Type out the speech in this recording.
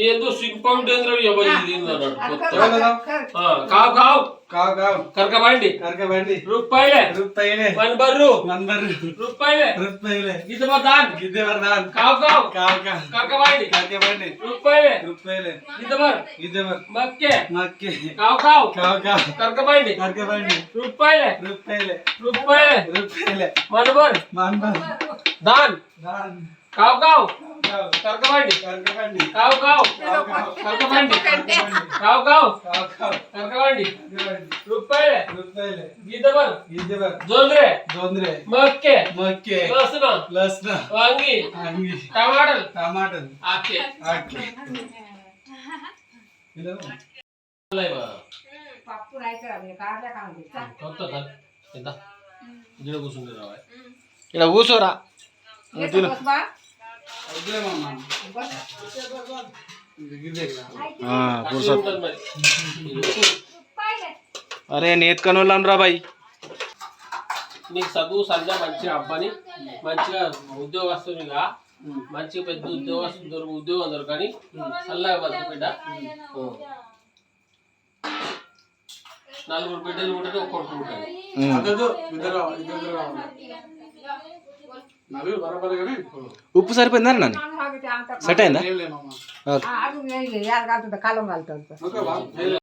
ఏందో సిగ్గుపంటేంద్ర కరకబండి రూపాయలే వన్ బర్రు రూపాయలే గిద్దబర్ కరకబండి రూపాయలే గిద్దబర్ మక్కే కావ్ కరకబండి రూపాయలే మనబర్ దాన్ కావ్ కరకబండి కరకబండి రూపాయలే గిద్దబర్ జోంద్రే మక్కే లస్న వంగి టమాటల్ ఆకే పప్పు రైతే కార్లే కాండి కొత్త ఎంత ఇక్కడ కూర్చుంటే రావా ఇక్కడ కూర్చోరా అరే నేర్చుకొని రా బాయ్ నీకు చదువు సరిగా మంచిగా అబ్బాని మంచిగా ఉద్యోగస్తునిగా మంచిగా పెద్ద ఉద్యోగం దొరకని చల్లగా బతుకు బిడ్డ నలుగురు బిడ్డలు ఉంటే ఒక కొడుకు ఉంటుంది ఉప్పు సరిపోయిందా నాన్న సెట్ అయిందా కాలం కలుతుంది